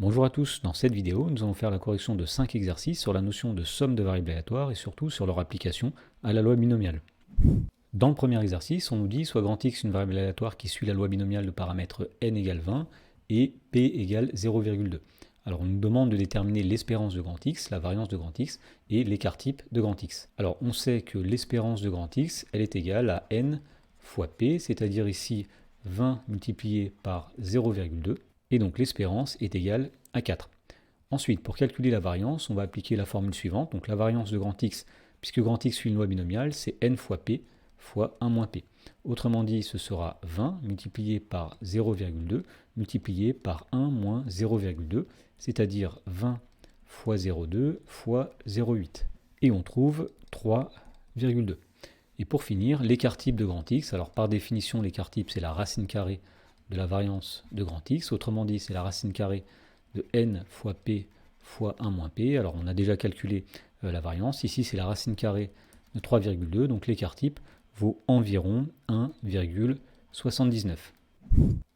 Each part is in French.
Bonjour à tous, dans cette vidéo, nous allons faire la correction de 5 exercices sur la notion de somme de variables aléatoires et surtout sur leur application à la loi binomiale. Dans le premier exercice, on nous dit soit grand X une variable aléatoire qui suit la loi binomiale de paramètres n égale 20 et p égale 0,2. Alors on nous demande de déterminer l'espérance de grand X, la variance de grand X et l'écart type de grand X. Alors on sait que l'espérance de grand X, elle est égale à n fois p, c'est-à-dire ici 20 multiplié par 0,2. Et donc l'espérance est égale à 4. Ensuite, pour calculer la variance, on va appliquer la formule suivante. Donc la variance de grand X, puisque grand X suit une loi binomiale, c'est n fois p fois 1 moins p. Autrement dit, ce sera 20 multiplié par 0,2 multiplié par 1 moins 0,2, c'est-à-dire 20 fois 0,2 fois 0,8. Et on trouve 3,2. Et pour finir, l'écart type de grand X. Alors par définition, l'écart type, c'est la racine carrée de la variance de grand X. Autrement dit, c'est la racine carrée de n fois p fois 1 moins p. Alors on a déjà calculé la variance. Ici, c'est la racine carrée de 3,2. Donc l'écart type vaut environ 1,79.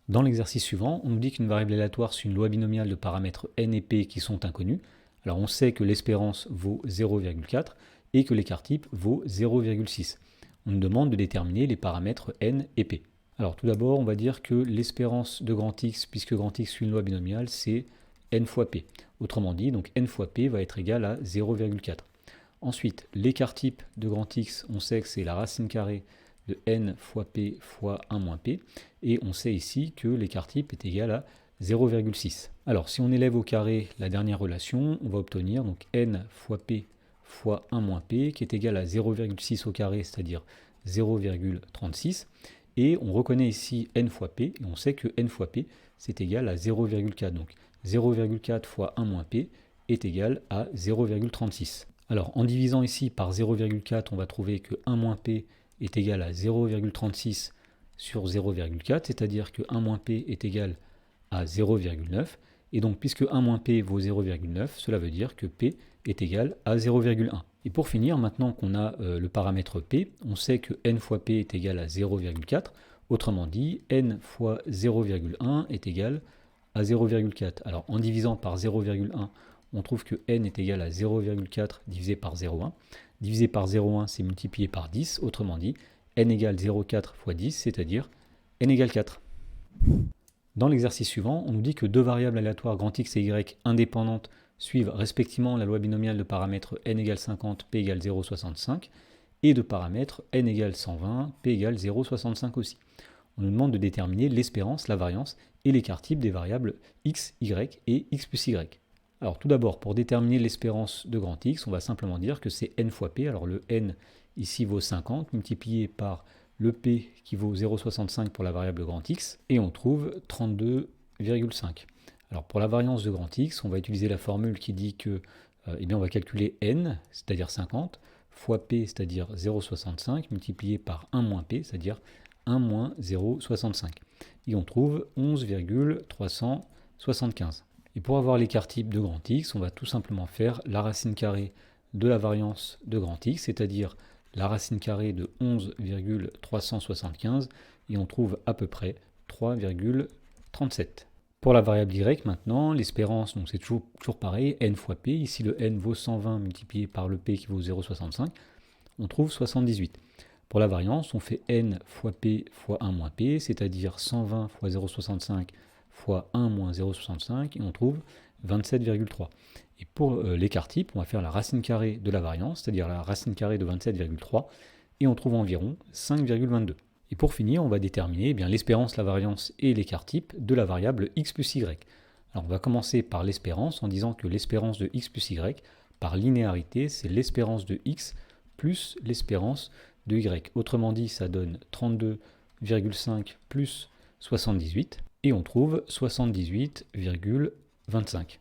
Dans l'exercice suivant, on nous dit qu'une variable aléatoire suit une loi binomiale de paramètres n et p qui sont inconnus. Alors on sait que l'espérance vaut 0,4 et que l'écart type vaut 0,6. On nous demande de déterminer les paramètres n et p. Alors tout d'abord, on va dire que l'espérance de grand X, puisque grand X suit une loi binomiale, c'est n fois p. Autrement dit, donc n fois p va être égal à 0,4. Ensuite, l'écart type de grand X, on sait que c'est la racine carrée de n fois p fois 1 moins p. Et on sait ici que l'écart type est égal à 0,6. Alors si on élève au carré la dernière relation, on va obtenir donc n fois p fois 1 moins p qui est égal à 0,6 au carré, c'est-à-dire 0,36. Et on reconnaît ici n fois p, et on sait que n fois p, c'est égal à 0,4. Donc 0,4 fois 1 moins p est égal à 0,36. Alors en divisant ici par 0,4, on va trouver que 1 moins p est égal à 0,36 sur 0,4, c'est-à-dire que 1 moins p est égal à 0,9. Et donc puisque 1 moins p vaut 0,9, cela veut dire que p est égal à 0,1. Et pour finir, maintenant qu'on a le paramètre p, on sait que n fois p est égal à 0,4. Autrement dit, n fois 0,1 est égal à 0,4. Alors en divisant par 0,1, on trouve que n est égal à 0,4 divisé par 0,1. Divisé par 0,1, c'est multiplié par 10. Autrement dit, n égale 0,4 fois 10, c'est-à-dire n égale 4. Dans l'exercice suivant, on nous dit que deux variables aléatoires grand X et Y indépendantes suivent respectivement la loi binomiale de paramètres n égale 50, p égale 0,65 et de paramètres n égale 120, p égale 0,65 aussi. On nous demande de déterminer l'espérance, la variance et l'écart type des variables x, y et x plus y. Alors tout d'abord, pour déterminer l'espérance de grand X, on va simplement dire que c'est n fois p. Alors le n ici vaut 50 multiplié par le p qui vaut 0,65 pour la variable grand X, et on trouve 32,5. Alors pour la variance de grand X, on va utiliser la formule qui dit que on va calculer n, c'est-à-dire 50, fois p, c'est-à-dire 0,65, multiplié par 1 moins p, c'est-à-dire 1 moins 0,65. Et on trouve 11,375. Et pour avoir l'écart type de grand X, on va tout simplement faire la racine carrée de la variance de grand X, c'est-à-dire la racine carrée de 11,375, et on trouve à peu près 3,37. Pour la variable y maintenant, l'espérance, donc c'est toujours pareil, n fois p. Ici le n vaut 120 multiplié par le p qui vaut 0,65, on trouve 78. Pour la variance, on fait n fois p fois 1 moins p, c'est-à-dire 120 fois 0,65 fois 1 moins 0,65, et on trouve 27,3. Et pour l'écart type, on va faire la racine carrée de la variance, c'est-à-dire la racine carrée de 27,3, et on trouve environ 5,22. Et pour finir, on va déterminer l'espérance, la variance et l'écart type de la variable x plus y. Alors on va commencer par l'espérance en disant que l'espérance de x plus y, par linéarité, c'est l'espérance de x plus l'espérance de y. Autrement dit, ça donne 32,5 plus 78, et on trouve 78,25.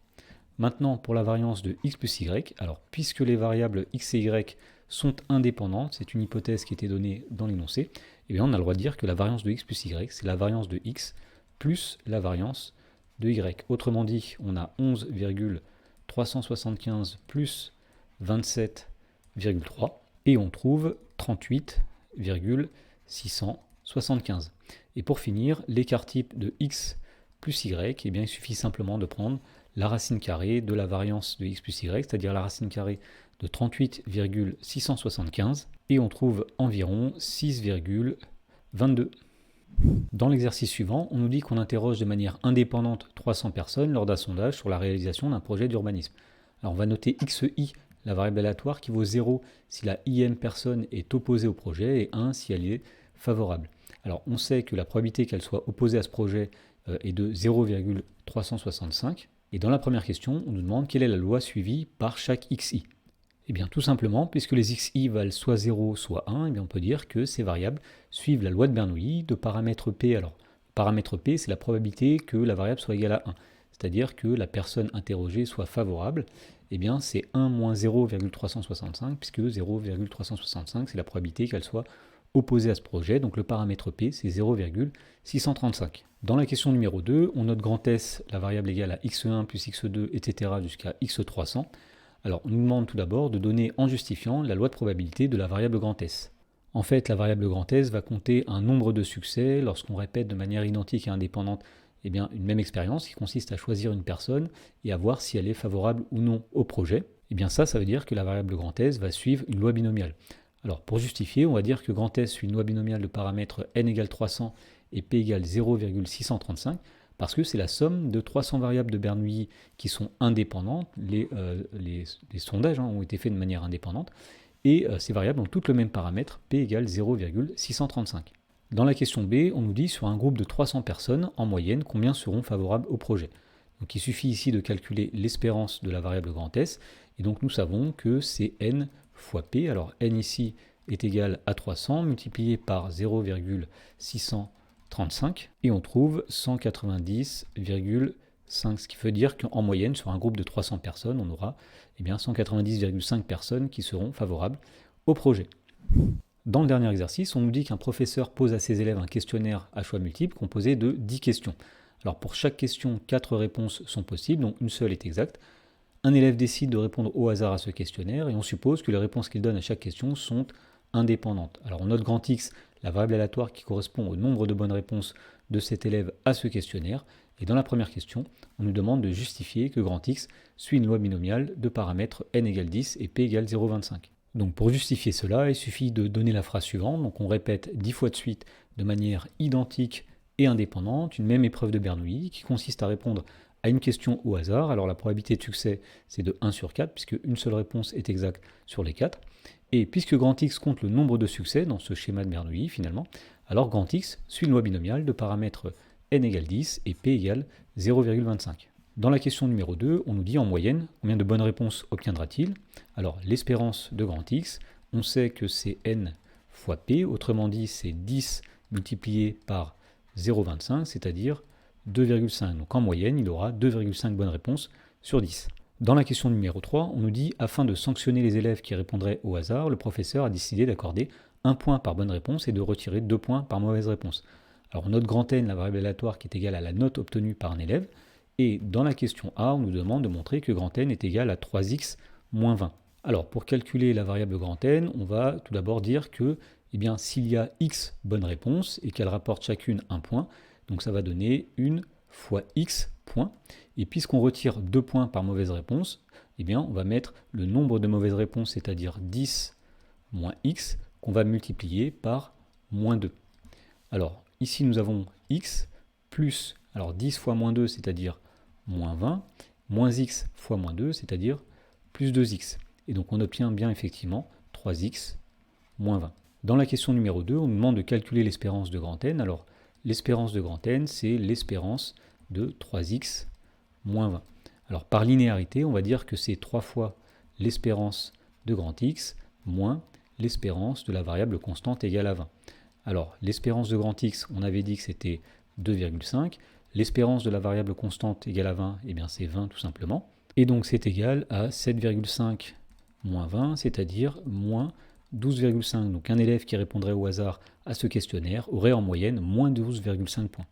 Maintenant, pour la variance de x plus y, alors puisque les variables x et y sont indépendantes, c'est une hypothèse qui était donnée dans l'énoncé, on a le droit de dire que la variance de x plus y, c'est la variance de x plus la variance de y. Autrement dit, on a 11,375 plus 27,3, et on trouve 38,675. Et pour finir, l'écart type de x plus y, eh bien, il suffit simplement de prendre la racine carrée de la variance de x plus y, c'est-à-dire la racine carrée de 38,675, et on trouve environ 6,22. Dans l'exercice suivant, on nous dit qu'on interroge de manière indépendante 300 personnes lors d'un sondage sur la réalisation d'un projet d'urbanisme. Alors on va noter xi, la variable aléatoire, qui vaut 0 si la im personne est opposée au projet et 1 si elle est favorable. Alors on sait que la probabilité qu'elle soit opposée à ce projet est de 0,365. Et dans la première question, on nous demande quelle est la loi suivie par chaque xi. Eh bien tout simplement, puisque les xi valent soit 0, soit 1, eh bien, on peut dire que ces variables suivent la loi de Bernoulli de paramètre P. Alors, paramètre P, c'est la probabilité que la variable soit égale à 1, c'est-à-dire que la personne interrogée soit favorable. Eh bien c'est 1 moins 0,365, puisque 0,365, c'est la probabilité qu'elle soit opposée à ce projet, donc le paramètre P, c'est 0,635. Dans la question numéro 2, on note grand S, la variable égale à x1 plus x2, etc. jusqu'à x300. Alors, on nous demande tout d'abord de donner en justifiant la loi de probabilité de la variable grand S. En fait, la variable grand S va compter un nombre de succès lorsqu'on répète de manière identique et indépendante eh bien, une même expérience qui consiste à choisir une personne et à voir si elle est favorable ou non au projet. Eh bien ça veut dire que la variable grand S va suivre une loi binomiale. Alors, pour justifier, on va dire que grand S suit une loi binomiale de paramètres n égale 300 et p égale 0,635, parce que c'est la somme de 300 variables de Bernoulli qui sont indépendantes, les sondages ont été faits de manière indépendante, et ces variables ont toutes le même paramètre, p égale 0,635. Dans la question B, on nous dit sur un groupe de 300 personnes, en moyenne, combien seront favorables au projet. Donc il suffit ici de calculer l'espérance de la variable grand S, et donc nous savons que c'est n fois p. Alors n ici est égal à 300 multiplié par 0,635 et on trouve 190,5, ce qui veut dire qu'en moyenne sur un groupe de 300 personnes on aura 190,5 personnes qui seront favorables au projet. Dans le dernier exercice, on nous dit qu'un professeur pose à ses élèves un questionnaire à choix multiples composé de 10 questions. Alors pour chaque question, 4 réponses sont possibles, donc une seule est exacte. Un élève décide de répondre au hasard à ce questionnaire et on suppose que les réponses qu'il donne à chaque question sont indépendantes. Alors on note grand X, la variable aléatoire qui correspond au nombre de bonnes réponses de cet élève à ce questionnaire. Et dans la première question, on nous demande de justifier que grand X suit une loi binomiale de paramètres n égale 10 et p égale 0,25. Donc pour justifier cela, il suffit de donner la phrase suivante. Donc on répète 10 fois de suite de manière identique et indépendante une même épreuve de Bernoulli qui consiste à répondre à une question au hasard. Alors la probabilité de succès, c'est de 1 sur 4, puisque une seule réponse est exacte sur les 4. Et puisque grand X compte le nombre de succès dans ce schéma de Bernoulli, finalement, alors grand X suit une loi binomiale de paramètres n égale 10 et p égale 0,25. Dans la question numéro 2, on nous dit en moyenne combien de bonnes réponses obtiendra-t-il. Alors l'espérance de grand X, on sait que c'est n fois p, autrement dit c'est 10 multiplié par 0,25, c'est-à-dire 2,5. Donc en moyenne, il aura 2,5 bonnes réponses sur 10. Dans la question numéro 3, on nous dit afin de sanctionner les élèves qui répondraient au hasard, le professeur a décidé d'accorder 1 point par bonne réponse et de retirer 2 points par mauvaise réponse. Alors on note grand N, la variable aléatoire qui est égale à la note obtenue par un élève, et dans la question A, on nous demande de montrer que grand N est égal à 3x moins 20. Alors pour calculer la variable grand N, on va tout d'abord dire que s'il y a x bonnes réponses et qu'elles rapportent chacune 1 point, donc ça va donner 1 fois x points. Et puisqu'on retire 2 points par mauvaise réponse, on va mettre le nombre de mauvaises réponses, c'est-à-dire 10 moins x, qu'on va multiplier par moins 2. Alors ici nous avons x plus, alors 10 fois moins 2, c'est-à-dire moins 20, moins x fois moins 2, c'est-à-dire plus 2x. Et donc on obtient bien effectivement 3x moins 20. Dans la question numéro 2, on nous demande de calculer l'espérance de grand N. Alors l'espérance de grand N, c'est l'espérance de 3x moins 20. Alors par linéarité, on va dire que c'est 3 fois l'espérance de grand X moins l'espérance de la variable constante égale à 20. Alors l'espérance de grand X, on avait dit que c'était 2,5. L'espérance de la variable constante égale à 20, c'est 20 tout simplement. Et donc c'est égal à 7,5 moins 20, c'est-à-dire moins 12,5. Donc un élève qui répondrait au hasard à ce questionnaire aurait en moyenne moins 12,5 points.